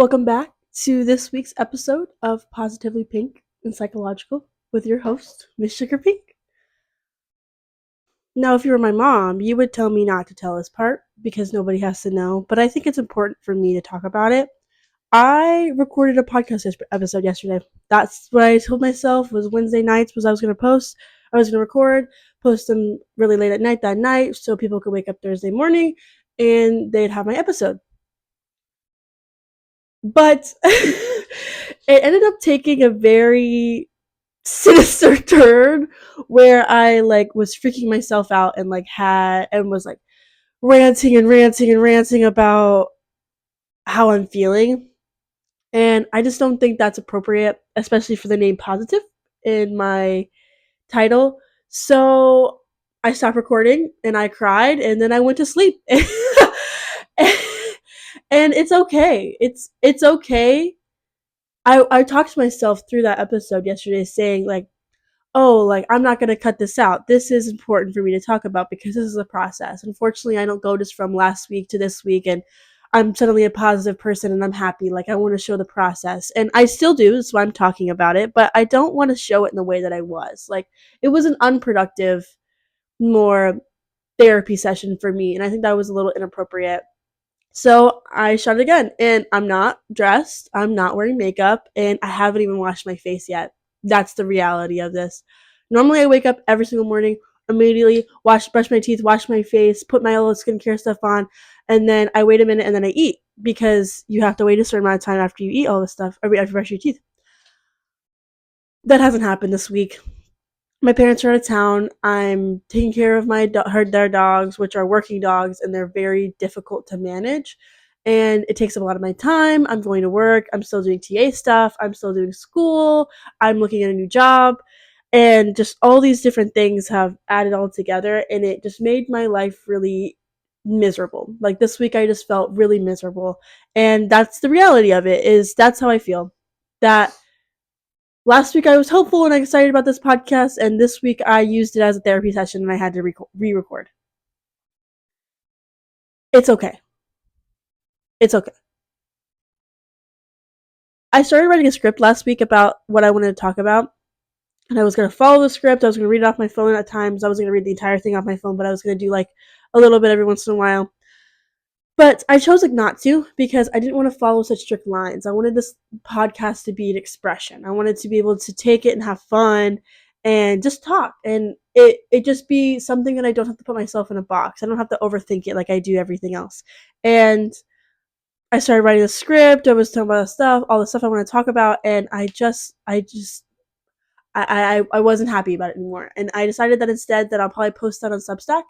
Welcome back to this week's episode of Positively Pink and Psychological with your host, Miss Sugar Pink. Now, if you were my mom, you would tell me not to tell this part because nobody has to know, but I think it's important for me to talk about it. I recorded a podcast episode yesterday. That's what I told myself was Wednesday nights was I was going to post. I was going to record, post them really late at night that night so people could wake up Thursday morning and they'd have my episode. But it ended up taking a very sinister turn where I was freaking myself out and was ranting and ranting and ranting about how I'm feeling. And I just don't think that's appropriate, especially for the name positive in my title. So I stopped recording and I cried and then I went to sleep. And it's okay. It's okay. I talked to myself through that episode yesterday saying I'm not going to cut this out. This is important for me to talk about because this is a process. Unfortunately, I don't go just from last week to this week and I'm suddenly a positive person and I'm happy. I want to show the process. And I still do. That's why I'm talking about it. But I don't want to show it in the way that I was. It was an unproductive, more therapy session for me. And I think that was a little inappropriate. So I shot it again. And I'm not dressed. I'm not wearing makeup. And I haven't even washed my face yet. That's the reality of this. Normally, I wake up every single morning, immediately brush my teeth, wash my face, put my little skincare stuff on, and then I wait a minute and then I eat because you have to wait a certain amount of time after you eat all this stuff, or after you brush your teeth. That hasn't happened this week. My parents are out of town. I'm taking care of their dogs, which are working dogs, and they're very difficult to manage. And it takes up a lot of my time. I'm going to work. I'm still doing TA stuff. I'm still doing school. I'm looking at a new job. And just all these different things have added all together. And it just made my life really miserable. This week, I just felt really miserable. And that's the reality of it, is that's how I feel. That last week I was hopeful and excited about this podcast, and this week I used it as a therapy session and I had to re-record. It's okay. It's okay. I started writing a script last week about what I wanted to talk about, and I was going to follow the script. I was going to read it off my phone at times. I was going to read the entire thing off my phone, but I was going to do a little bit every once in a while. But I chose not to because I didn't want to follow such strict lines. I wanted this podcast to be an expression. I wanted to be able to take it and have fun and just talk, and it just be something that I don't have to put myself in a box. I don't have to overthink it like I do everything else. And I started writing the script. I was talking about all the stuff I want to talk about, and I wasn't happy about it anymore. And I decided that instead that I'll probably post that on Substack.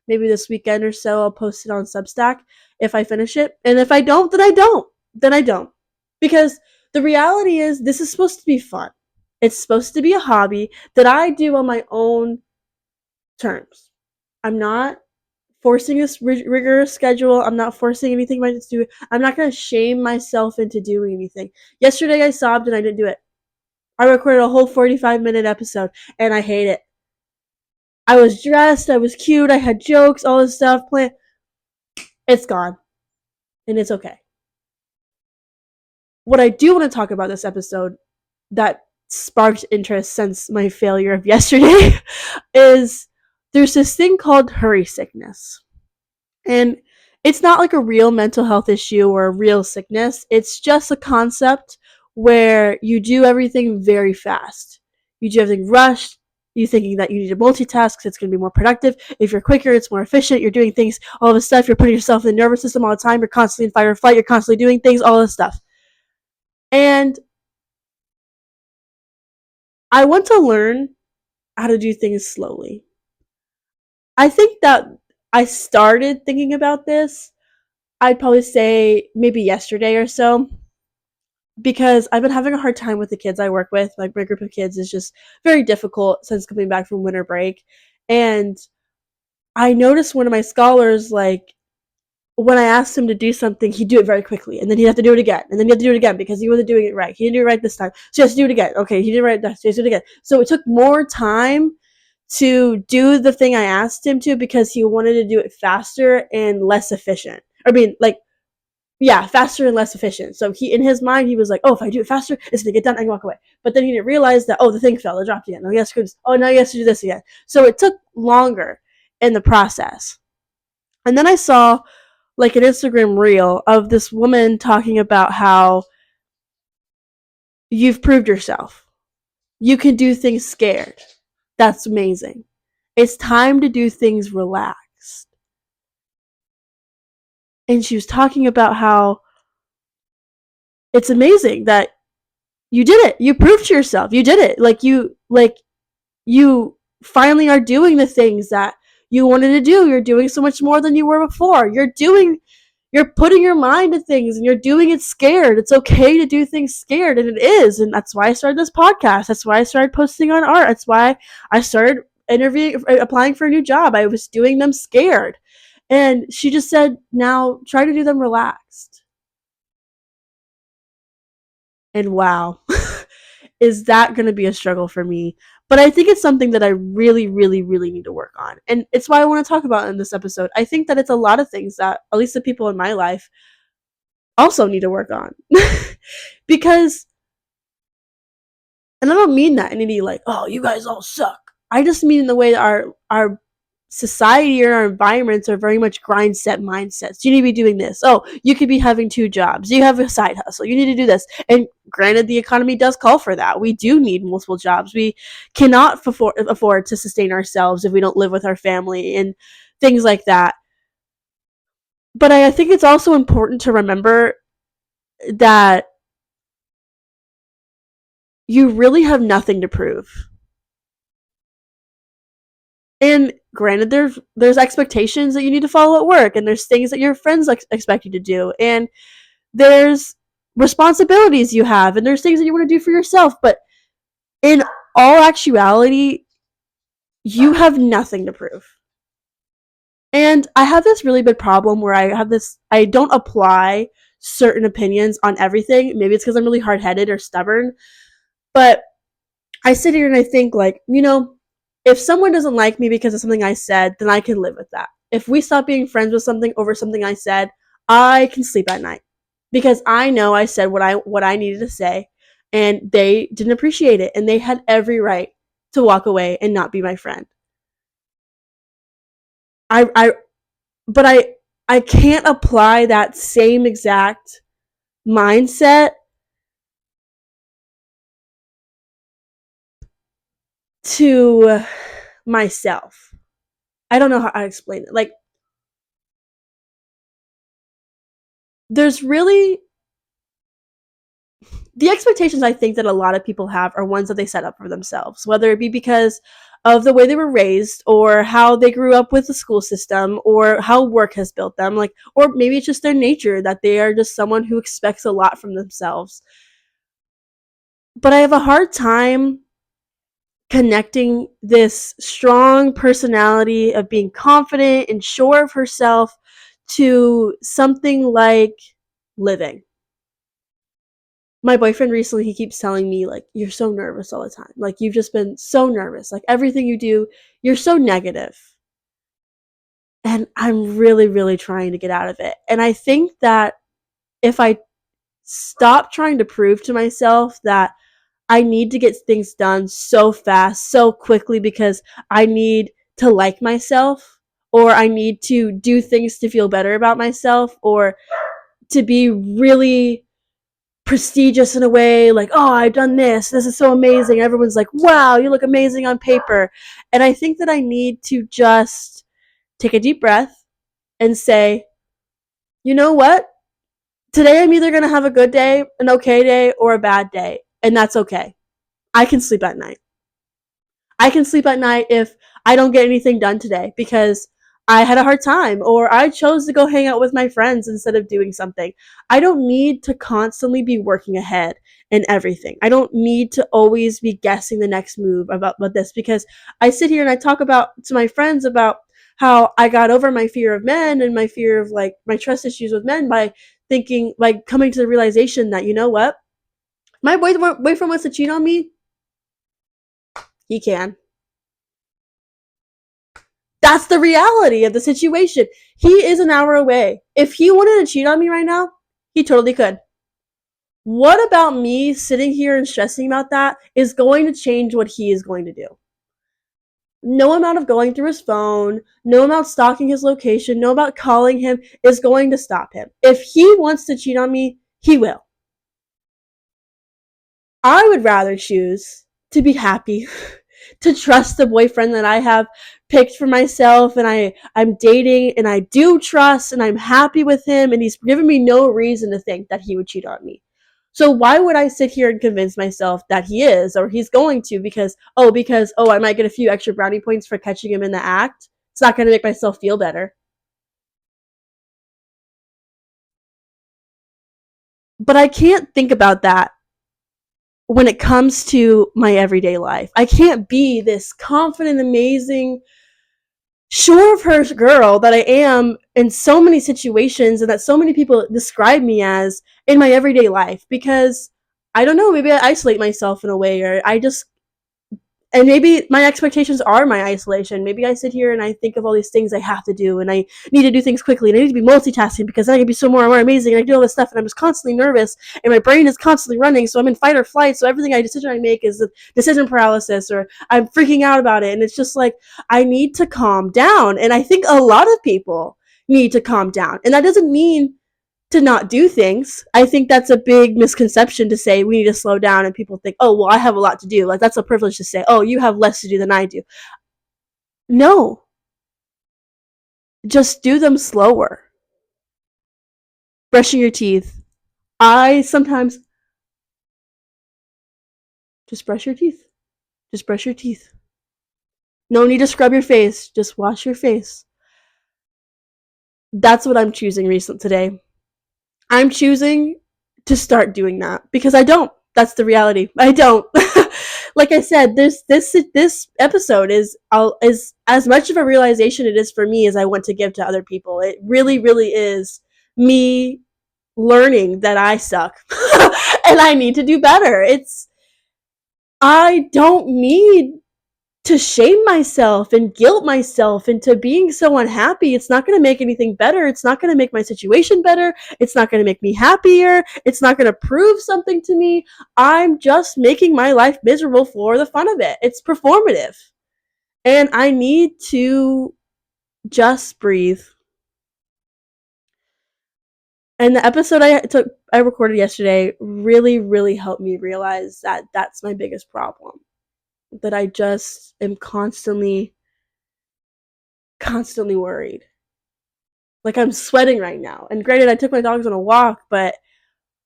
Maybe this weekend or so I'll post it on Substack if I finish it. And if I don't, then I don't. Then I don't. Because the reality is this is supposed to be fun. It's supposed to be a hobby that I do on my own terms. I'm not forcing a rigorous schedule. I'm not forcing anything I to do. I'm not going to shame myself into doing anything. Yesterday I sobbed and I didn't do it. I recorded a whole 45-minute episode and I hate it. I was dressed, I was cute, I had jokes, all this stuff planned. It's gone. And it's okay. What I do want to talk about this episode that sparked interest since my failure of yesterday is there's this thing called hurry sickness. And it's not like a real mental health issue or a real sickness. It's just a concept where you do everything very fast. You do everything rushed. You thinking that you need to multitask because it's going to be more productive. If you're quicker, it's more efficient. You're doing things, all this stuff. You're putting yourself in the nervous system all the time. You're constantly in fight or flight. You're constantly doing things, all this stuff. And I want to learn how to do things slowly. I think that I started thinking about this, I'd probably say maybe yesterday or so, because I've been having a hard time with the kids I work with. My group of kids is just very difficult since coming back from winter break. And I noticed one of my scholars, when I asked him to do something, he'd do it very quickly. And then he'd have to do it again. And then he'd have to do it again because he wasn't doing it right. He didn't do it right this time. So he has to do it again. Okay, he did it right this time. So he has to do it again. So it took more time to do the thing I asked him to because he wanted to do it faster and less efficient. Yeah, faster and less efficient. So he, in his mind, he was like, oh, if I do it faster, it's gonna get done, I can walk away. But then he didn't realize that, oh, the thing fell, it dropped again. Oh, yes, oh, now he has to do this again. So it took longer in the process. And then I saw like an Instagram reel of this woman talking about how you've proved yourself. You can do things scared. That's amazing. It's time to do things relaxed. And she was talking about how it's amazing that you did it. You proved to yourself. You did it. You finally are doing the things that you wanted to do. You're doing so much more than you were before. You're putting your mind to things and you're doing it scared. It's okay to do things scared, and it is. And that's why I started this podcast. That's why I started posting on art. That's why I started applying for a new job. I was doing them scared. And she just said, now try to do them relaxed. And wow, is that going to be a struggle for me? But I think it's something that I really, really, really need to work on. And it's why I want to talk about in this episode. I think that it's a lot of things that, at least the people in my life, also need to work on. Because, and I don't mean that in any like, oh, you guys all suck. I just mean in the way that our society or our environments are very much grind set mindsets. You need to be doing this. Oh, you could be having 2 jobs. You have a side hustle. You need to do this. And granted, the economy does call for that. We do need multiple jobs. We cannot afford to sustain ourselves if we don't live with our family and things like that. But I think it's also important to remember that you really have nothing to prove. And granted, there's expectations that you need to follow at work, and there's things that your friends expect you to do, and there's responsibilities you have, and there's things that you want to do for yourself. But in all actuality, you have nothing to prove. And I have this really big problem where I don't apply certain opinions on everything. Maybe it's because I'm really hard-headed or stubborn, but I sit here and I think, like, if someone doesn't like me because of something I said, then I can live with that. If we stop being friends with something over something I said, I can sleep at night because I know I said what I needed to say, and they didn't appreciate it, and they had every right to walk away and not be my friend. I but I can't apply that same exact mindset to myself. I don't know how I explain it. Like, there's really the expectations I think that a lot of people have are ones that they set up for themselves, whether it be because of the way they were raised or how they grew up with the school system or how work has built them, like, or maybe it's just their nature that they are just someone who expects a lot from themselves. But I have a hard time connecting this strong personality of being confident and sure of herself to something like living. My boyfriend recently, he keeps telling me, like, you're so nervous all the time. Like, you've just been so nervous. Like, everything you do, you're so negative. And I'm really, really trying to get out of it. And I think that if I stop trying to prove to myself that I need to get things done so fast, so quickly, because I need to like myself, or I need to do things to feel better about myself, or to be really prestigious in a way, like, oh, I've done this is so amazing, everyone's like, wow, you look amazing on paper. And I think that I need to just take a deep breath and say, you know what, today I'm either going to have a good day, an okay day, or a bad day, and that's okay. I can sleep at night. I can sleep at night if I don't get anything done today because I had a hard time, or I chose to go hang out with my friends instead of doing something. I don't need to constantly be working ahead in everything. I don't need to always be guessing the next move about this, because I sit here and I talk about to my friends about how I got over my fear of men and my fear of, like, my trust issues with men by thinking, like, coming to the realization that, you know what? My boyfriend wants to cheat on me. He can. That's the reality of the situation. He is an hour away. If he wanted to cheat on me right now, He totally could. What about me sitting here and stressing about that is going to change what he is going to do? No amount of going through his phone, no amount stalking his location, no amount calling him is going to stop him. If he wants to cheat on me, he will. I would rather choose to be happy, to trust the boyfriend that I have picked for myself and I'm dating and I do trust and I'm happy with him and he's given me no reason to think that he would cheat on me. So why would I sit here and convince myself that he is or he's going to because I might get a few extra brownie points for catching him in the act. It's not going to make myself feel better. But I can't think about that when it comes to my everyday life. I can't be this confident, amazing, sure of her girl that I am in so many situations and that so many people describe me as in my everyday life because I don't know, maybe I isolate myself in a way or I just and maybe my expectations are my isolation. Maybe I sit here and I think of all these things I have to do, and I need to do things quickly, and I need to be multitasking because then I can be so more amazing, and I do all this stuff, and I'm just constantly nervous, and my brain is constantly running, so I'm in fight or flight. So everything decision I make is a decision paralysis, or I'm freaking out about it, and it's just like I need to calm down, and I think a lot of people need to calm down, and that doesn't mean to not do things. I think that's a big misconception to say we need to slow down and people think, oh, well, I have a lot to do. Like, that's a privilege to say, oh, you have less to do than I do. No, just do them slower. Brushing your teeth. I sometimes just brush your teeth. Just brush your teeth. No need to scrub your face. Just wash your face. That's what I'm choosing recently today. I'm choosing to start doing that because I don't. That's the reality. I don't. Like I said, this episode is as much of a realization it is for me as I want to give to other people. It really, really is me learning that I suck and I need to do better. I don't need to shame myself and guilt myself into being so unhappy. It's not going to make anything better. It's not going to make my situation better. It's not going to make me happier. It's not going to prove something to me. I'm just making my life miserable for the fun of it. It's performative. And I need to just breathe. And the episode I recorded yesterday really, really helped me realize that that's my biggest problem. That I just am constantly worried. Like I'm sweating right now. And granted, I took my dogs on a walk, but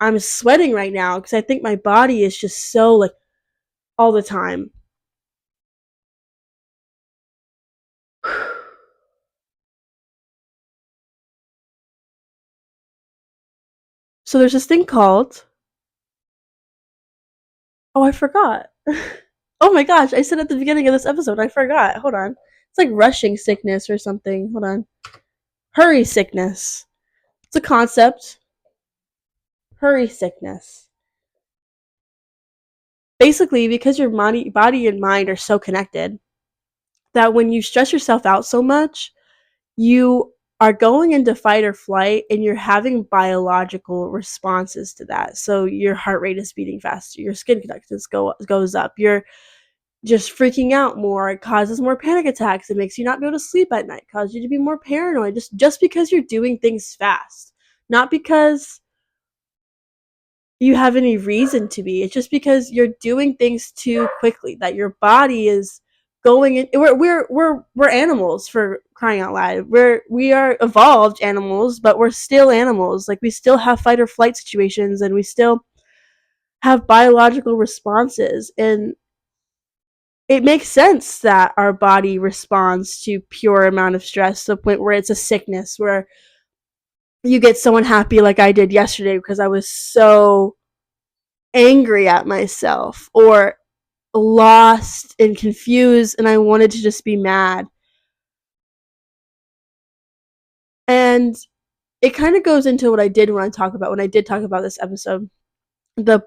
I'm sweating right now because I think my body is just so like all the time. So there's this thing called. Oh, I forgot. Oh my gosh, I said at the beginning of this episode, I forgot. Hold on. It's like rushing sickness or something. Hold on. Hurry sickness. It's a concept. Hurry sickness. Basically, because your body and mind are so connected, that when you stress yourself out so much, you are going into fight or flight and you're having biological responses to that. So your heart rate is beating faster, your skin conductance goes up, you're just freaking out more, it causes more panic attacks, it makes you not be able to sleep at night, causes you to be more paranoid just because you're doing things fast. Not because you have any reason to be. It's just because you're doing things too quickly that your body is going in. We're animals, for crying out loud. We are evolved animals, but we're still animals. Like we still have fight or flight situations and we still have biological responses, and it makes sense that our body responds to pure amount of stress to the point where it's a sickness, where you get so unhappy like I did yesterday because I was so angry at myself or lost and confused and I wanted to just be mad. And it kind of goes into what I did when I did talk about this episode.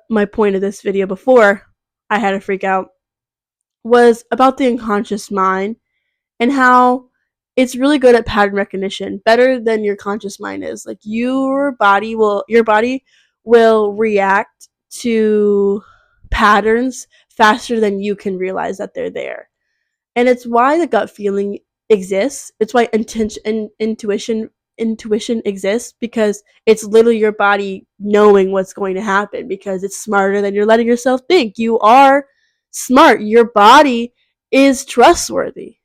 My point of this video before I had a freak out was about the unconscious mind and how it's really good at pattern recognition, better than your conscious mind is. Like your body will react to patterns faster than you can realize that they're there. And it's why the gut feeling exists. It's why intuition exists, because it's literally your body knowing what's going to happen, because it's smarter than you're letting yourself think. You are smart. Your body is trustworthy.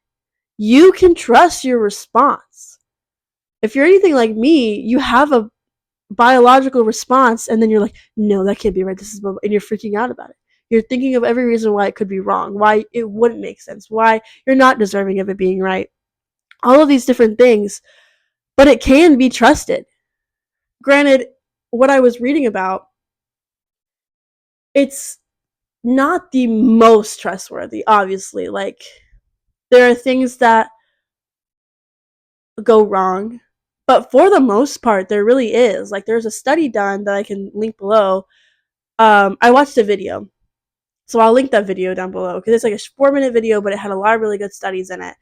You can trust your response. If you're anything like me, you have a biological response, and then you're like, no, that can't be right. This is, and you're freaking out about it. You're thinking of every reason why it could be wrong, why it wouldn't make sense, why you're not deserving of it being right. All of these different things, but it can be trusted. Granted, what I was reading about, it's not the most trustworthy, obviously. Like, there are things that go wrong, but for the most part, there really is. Like, there's a study done that I can link below. I watched a video, so I'll link that video down below, because it's like a 4-minute video, but it had a lot of really good studies in it.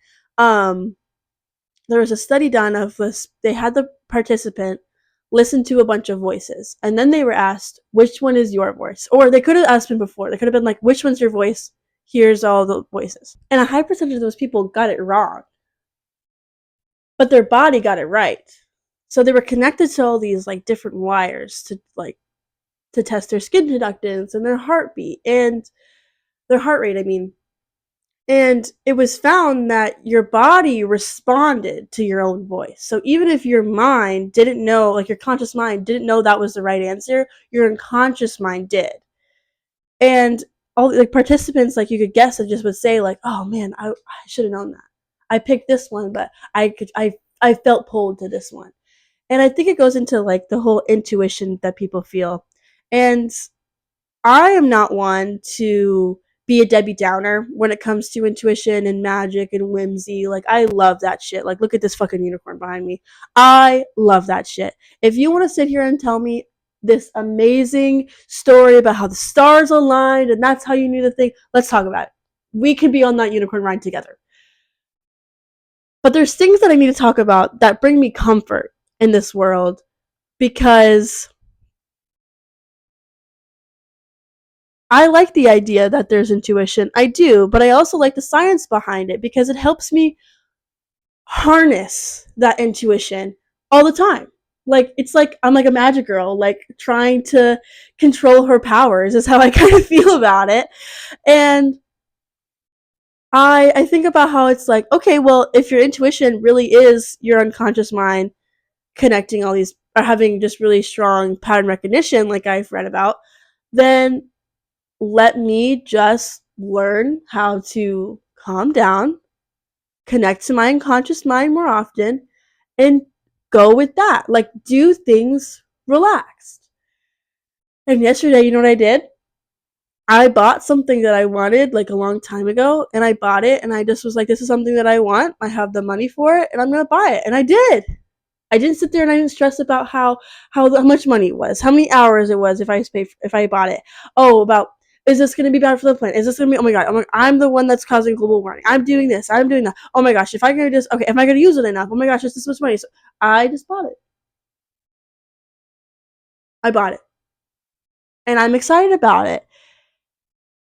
There was a study done of this. They had the participant listen to a bunch of voices, and then they were asked, which one is your voice? Or they could have asked him before. They could have been like, which one's your voice? Here's all the voices. And a high percentage of those people got it wrong, but their body got it right. So they were connected to all these like different wires to test their skin conductance and their heartbeat and their heart rate, I mean. And it was found that your body responded to your own voice. So even if your mind didn't know, like your conscious mind didn't know that was the right answer, your unconscious mind did. And all like participants, like you could guess, it just would say like, oh man, I should have known that. I picked this one, but I felt pulled to this one. And I think it goes into like the whole intuition that people feel. And I am not one to be a Debbie Downer when it comes to intuition and magic and whimsy. Like, I love that shit. Like, look at this fucking unicorn behind me. I love that shit. If you want to sit here and tell me this amazing story about how the stars aligned and that's how you knew the thing, let's talk about it. We can be on that unicorn ride together. But there's things that I need to talk about that bring me comfort in this world, because I like the idea that there's intuition. I do, but I also like the science behind it, because it helps me harness that intuition all the time. Like, it's like I'm like a magic girl, like trying to control her powers is how I kind of feel about it. And I think about how it's like, okay, well, if your intuition really is your unconscious mind connecting all these, or having just really strong pattern recognition, like I've read about, then let me just learn how to calm down, connect to my unconscious mind more often, and go with that. Like, do things relaxed. And yesterday, you know what I did? I bought something that I wanted like a long time ago, and I bought it, and I just was like, this is something that I want. I have the money for it, and I'm going to buy it. And I did. I didn't sit there and I didn't stress about how much money it was, how many hours it was if I bought it. Oh, about, is this going to be bad for the planet? Is this going to be, oh my god, I'm the one that's causing global warming. I'm doing this. I'm doing that. Oh my gosh, if I can just, okay, am I going to use it enough? Oh my gosh, it's this much money. So I just bought it. I bought it. And I'm excited about it.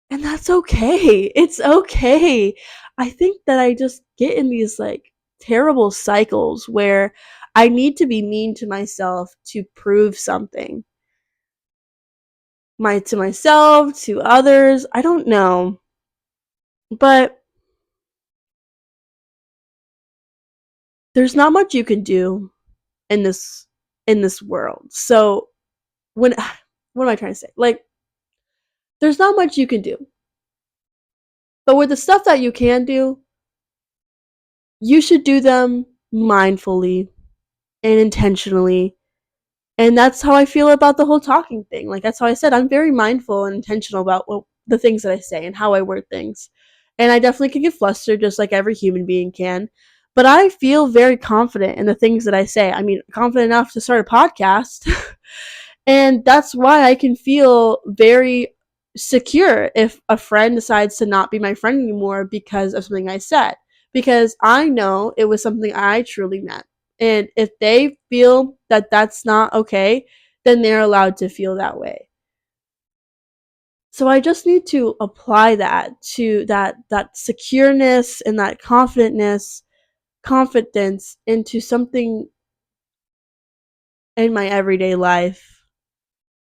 And that's okay. It's okay. I think that I just get in these like terrible cycles where I need to be mean to myself to prove something. To myself, to others, I don't know. But there's not much you can do in this world. So when what am I trying to say? Like, there's not much you can do. But with the stuff that you can do, you should do them mindfully and intentionally. And that's how I feel about the whole talking thing. Like, that's how I said I'm very mindful and intentional about the things that I say and how I word things. And I definitely can get flustered just like every human being can. But I feel very confident in the things that I say. I mean, confident enough to start a podcast. And that's why I can feel very secure if a friend decides to not be my friend anymore because of something I said. because I know it was something I truly meant. And if they feel that that's not okay, then they're allowed to feel that way. So I just need to apply that to that secureness and that confidence into something in my everyday life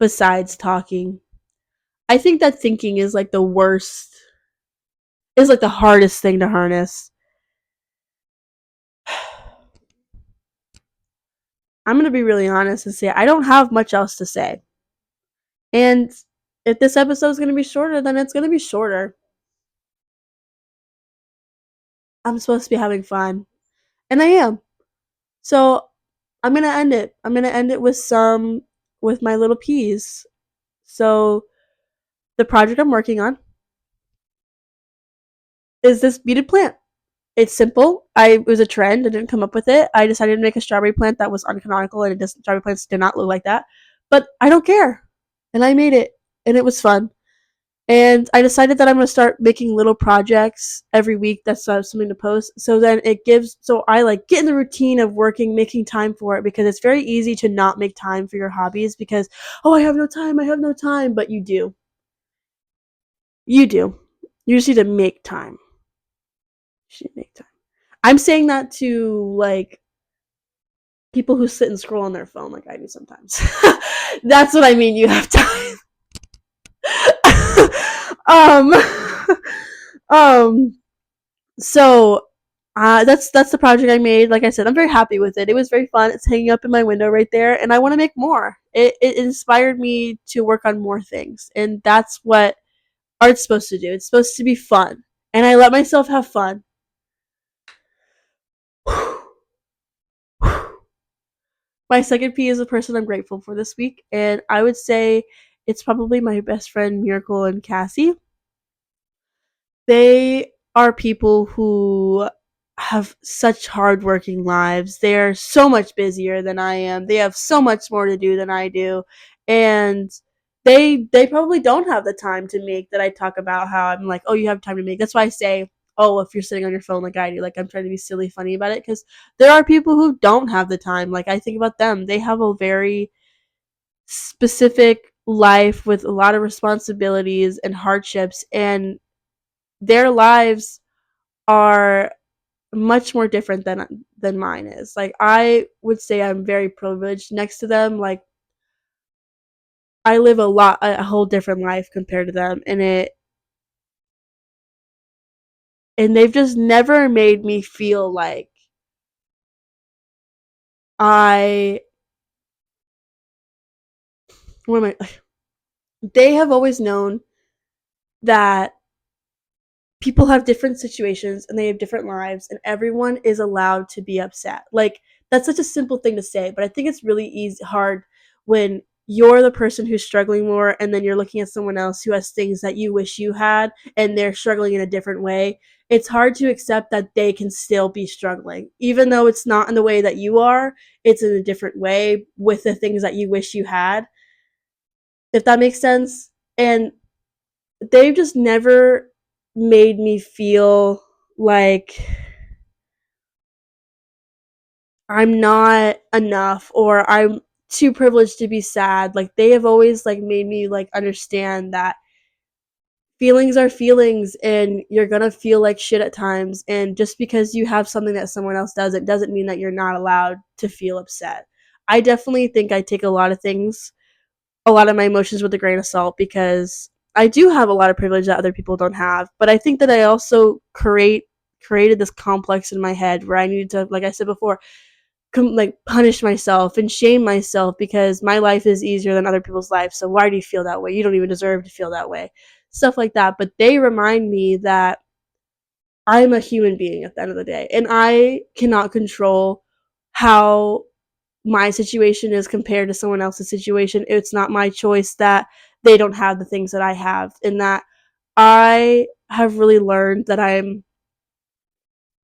besides talking. I think that thinking is like the worst, is like the hardest thing to harness. I'm going to be really honest and say I don't have much else to say. And if this episode is going to be shorter, then it's going to be shorter. I'm supposed to be having fun. And I am. So I'm going to end it. I'm going to end it with my little peas. So the project I'm working on is this beaded plant. It's simple. It was a trend. I didn't come up with it. I decided to make a strawberry plant that was uncanonical, and strawberry plants did not look like that. But I don't care. And I made it, and it was fun. And I decided that I'm going to start making little projects every week that's something to post. So then so I like get in the routine of working, making time for it, because it's very easy to not make time for your hobbies because, oh, I have no time, I have no time. But you do. You do. You just need to make time. You should make time. I'm saying that to like people who sit and scroll on their phone like I do sometimes. That's what I mean. You have time. um, um. So, that's the project I made. Like I said, I'm very happy with it. It was very fun. It's hanging up in my window right there, and I want to make more. It inspired me to work on more things, and that's what art's supposed to do. It's supposed to be fun, and I let myself have fun. My second P is a person I'm grateful for this week, and I would say it's probably my best friend Miracle and Cassie. They are people who have such hardworking lives. They are so much busier than I am. They have so much more to do than I do, and they probably don't have the time to make that. I talk about how I'm like, oh, you have time to make. That's why I say, oh, if you're sitting on your phone like I do, like I'm trying to be silly funny about it, because there are people who don't have the time. Like I think about them. They have a very specific life with a lot of responsibilities and hardships, and their lives are much more different than mine is. Like I would say I'm very privileged next to them. Like I live a whole different life compared to them, and they've just never made me feel like I what am I they have always known that people have different situations and they have different lives, and everyone is allowed to be upset. Like that's such a simple thing to say, but I think it's really hard when you're the person who's struggling more, and then you're looking at someone else who has things that you wish you had and they're struggling in a different way. It's hard to accept that they can still be struggling even though it's not in the way that you are. It's in a different way with the things that you wish you had, if that makes sense. And they've just never made me feel like I'm not enough or I'm too privileged to be sad. Like they have always like made me like understand that feelings are feelings and you're going to feel like shit at times, and just because you have something that someone else doesn't mean that you're not allowed to feel upset. I definitely think I take a lot of my emotions with a grain of salt, because I do have a lot of privilege that other people don't have. But I think that I also created this complex in my head where I needed to, like I said before, like punish myself and shame myself because my life is easier than other people's lives. So why do you feel that way? You don't even deserve to feel that way. Stuff like that. But they remind me that I'm a human being at the end of the day, and I cannot control how my situation is compared to someone else's situation. It's not my choice that they don't have the things that I have, and that I have really learned that I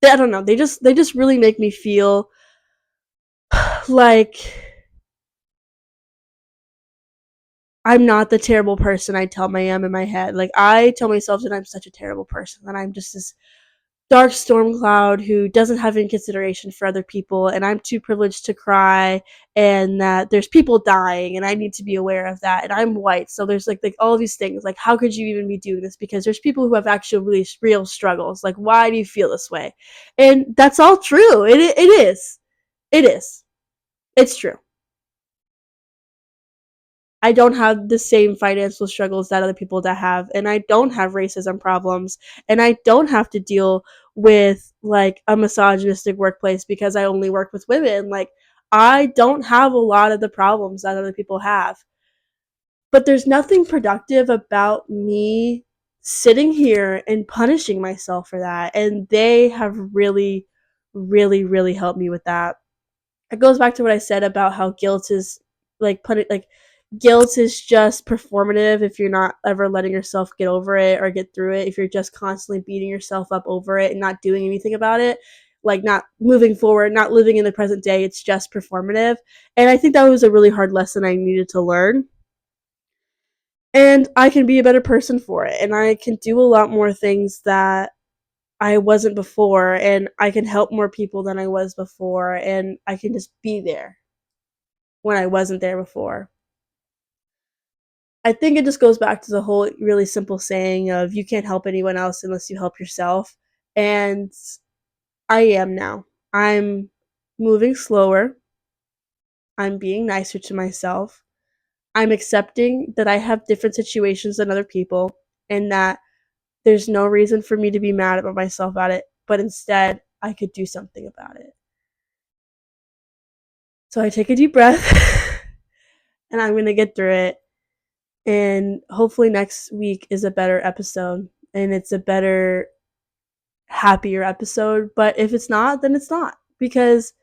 don't know, they just really make me feel like I'm not the terrible person I tell I am in my head. Like I tell myself that I'm such a terrible person, that I'm just this dark storm cloud who doesn't have any consideration for other people, and I'm too privileged to cry, and that there's people dying and I need to be aware of that, and I'm white, so there's like all of these things. Like, how could you even be doing this? Because there's people who have actual really real struggles. Like, why do you feel this way? And that's all true. It is. It is. It's true. I don't have the same financial struggles that other people that have, and I don't have racism problems, and I don't have to deal with like a misogynistic workplace because I only work with women. Like, I don't have a lot of the problems that other people have. But there's nothing productive about me sitting here and punishing myself for that. And they have really, really, really helped me with that. It goes back to what I said about how guilt is like guilt is just performative if you're not ever letting yourself get over it or get through it. If you're just constantly beating yourself up over it and not doing anything about it, like not moving forward, not living in the present day, it's just performative. And I think that was a really hard lesson I needed to learn. And I can be a better person for it. And I can do a lot more things that I wasn't before, and I can help more people than I was before, and I can just be there when I wasn't there before. I think it just goes back to the whole really simple saying of you can't help anyone else unless you help yourself. And I am now. I'm moving slower. I'm being nicer to myself. I'm accepting that I have different situations than other people, and that there's no reason for me to be mad about myself about it, but instead I could do something about it. So I take a deep breath and I'm going to get through it. And hopefully next week is a better episode and it's a better, happier episode. But if it's not, then it's not, because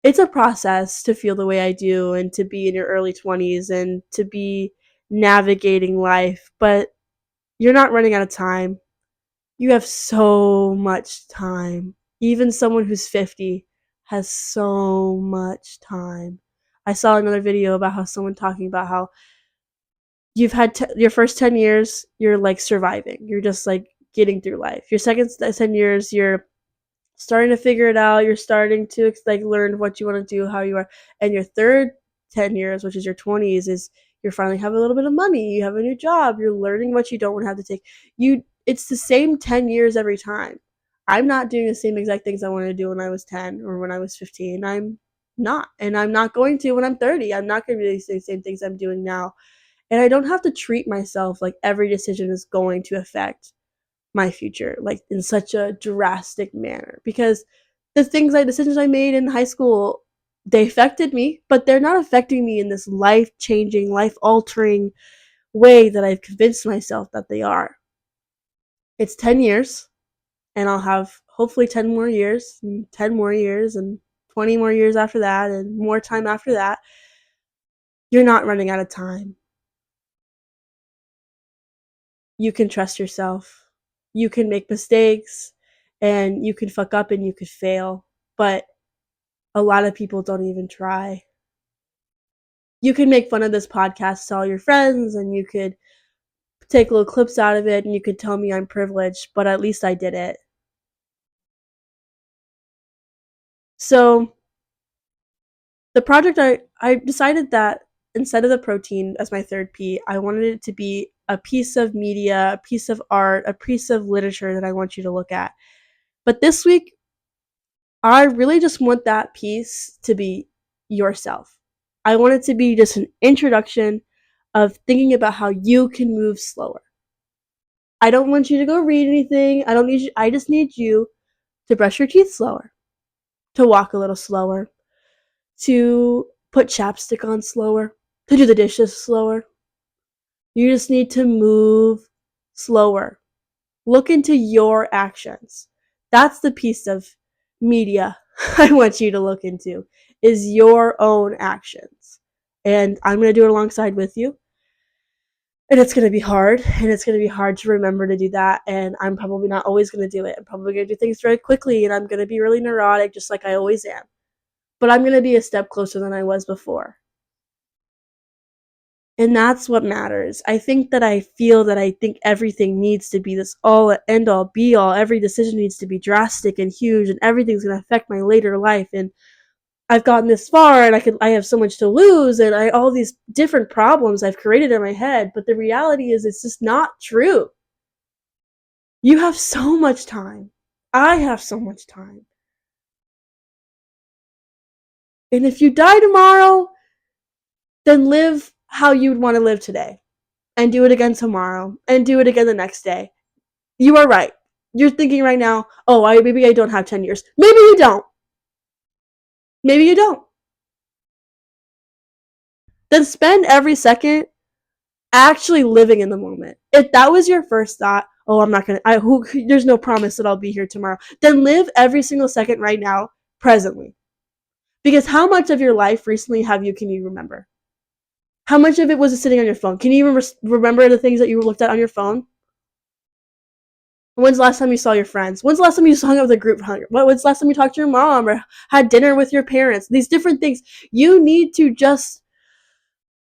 it's a process to feel the way I do and to be in your early 20s and to be navigating life. But you're not running out of time. You have so much time. Even someone who's 50 has so much time. I saw another video about how someone talking about how you've had your first 10 years, you're like surviving. You're just like getting through life. Your second 10 years, you're starting to figure it out. You're starting to like learn what you want to do, how you are. And your third 10 years, which is your 20s, is you're finally have a little bit of money. You have a new job. You're learning what you don't want to have to take. It's the same 10 years every time. I'm not doing the same exact things I wanted to do when I was 10 or when I was 15. I'm not. And I'm not going to when I'm 30. I'm not going to do the same things I'm doing now. And I don't have to treat myself like every decision is going to affect my future like in such a drastic manner, because the decisions I made in high school, they affected me, but they're not affecting me in this life-changing, life-altering way that I've convinced myself that they are. It's 10 years and I'll have hopefully 10 more years and 10 more years and 20 more years after that and more time after that. You're not running out of time. You can trust yourself. You can make mistakes and you can fuck up and you could fail, but a lot of people don't even try. You can make fun of this podcast to all your friends and you could take little clips out of it and you could tell me I'm privileged, but at least I did it. So the project, I decided that instead of the protein as my third P, I wanted it to be a piece of media, a piece of art, a piece of literature that I want you to look at. But this week, I really just want that piece to be yourself. I want it to be just an introduction of thinking about how you can move slower. I don't want you to go read anything. I just need you to brush your teeth slower, to walk a little slower, to put chapstick on slower, to do the dishes slower. You just need to move slower. Look into your actions. That's the piece of media I want you to look into, is your own actions. And I'm going to do it alongside with you. And it's going to be hard, and it's going to be hard to remember to do that, and I'm probably not always going to do it. I'm probably going to do things very quickly, and I'm going to be really neurotic just like I always am. But I'm going to be a step closer than I was before. And that's what matters. I think that I feel that I think everything needs to be this all end all be all. Every decision needs to be drastic and huge, and everything's going to affect my later life. And I've gotten this far, and I have so much to lose, and all these different problems I've created in my head. But the reality is, it's just not true. You have so much time. I have so much time. And if you die tomorrow, then live how you would want to live today. And do it again tomorrow. And do it again the next day. You are right. You're thinking right now, oh, maybe I don't have 10 years. Maybe you don't. Maybe you don't. Then spend every second actually living in the moment. If that was your first thought, oh, I'm not gonna, there's no promise that I'll be here tomorrow, then live every single second right now, presently. Because how much of your life recently can you remember? How much of it was sitting on your phone? Can you even remember the things that you looked at on your phone? When's the last time you saw your friends? When's the last time you hung out with a group? When's the last time you talked to your mom or had dinner with your parents? These different things. You need to just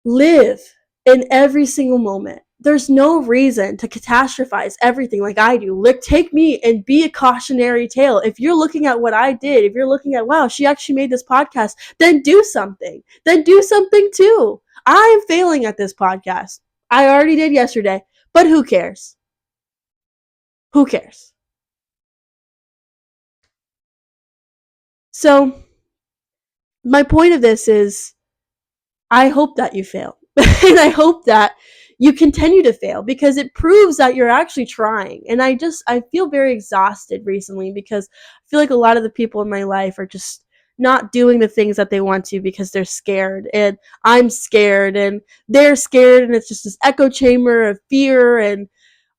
live in every single moment. There's no reason to catastrophize everything like I do. Like, take me and be a cautionary tale. If you're looking at what I did, if you're looking at, wow, she actually made this podcast, then do something. Then do something too. I'm failing at this podcast. I already did yesterday, but who cares? Who cares? So, my point of this is I hope that you fail. And I hope that you continue to fail because it proves that you're actually trying. And I feel very exhausted recently because I feel like a lot of the people in my life are just not doing the things that they want to because they're scared. And I'm scared and they're scared. And it's just this echo chamber of fear and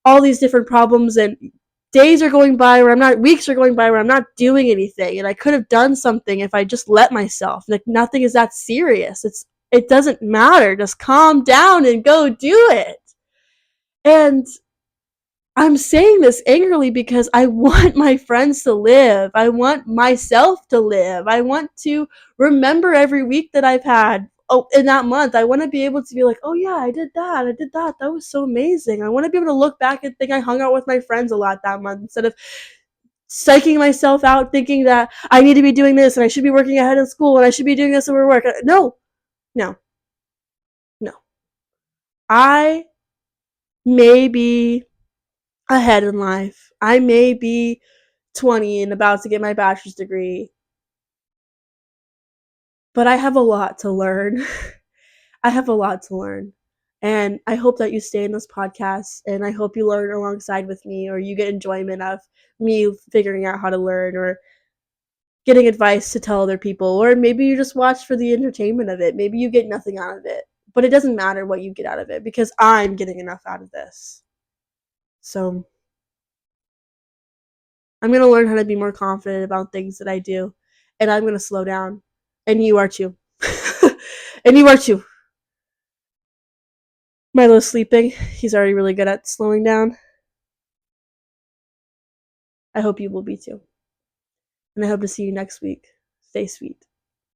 all these different problems. And days are going by where I'm not, weeks are going by where I'm not doing anything. And I could have done something if I just let myself. Like, nothing is that serious. It doesn't matter. Just calm down and go do it. And I'm saying this angrily because I want my friends to live. I want myself to live. I want to remember every week that I've had. Oh, in that month, I want to be able to be like, oh yeah, I did that. I did that. That was so amazing. I want to be able to look back and think I hung out with my friends a lot that month instead of psyching myself out thinking that I need to be doing this and I should be working ahead in school and I should be doing this over work. No, no, no. I may be ahead in life. I may be 20 and about to get my bachelor's degree, but I have a lot to learn. I have a lot to learn. And I hope that you stay in this podcast and I hope you learn alongside with me or you get enjoyment of me figuring out how to learn or getting advice to tell other people. Or maybe you just watch for the entertainment of it. Maybe you get nothing out of it. But it doesn't matter what you get out of it because I'm getting enough out of this. So I'm going to learn how to be more confident about things that I do. And I'm going to slow down. And you are too. And you are too. Milo's sleeping. He's already really good at slowing down. I hope you will be too. And I hope to see you next week. Stay sweet.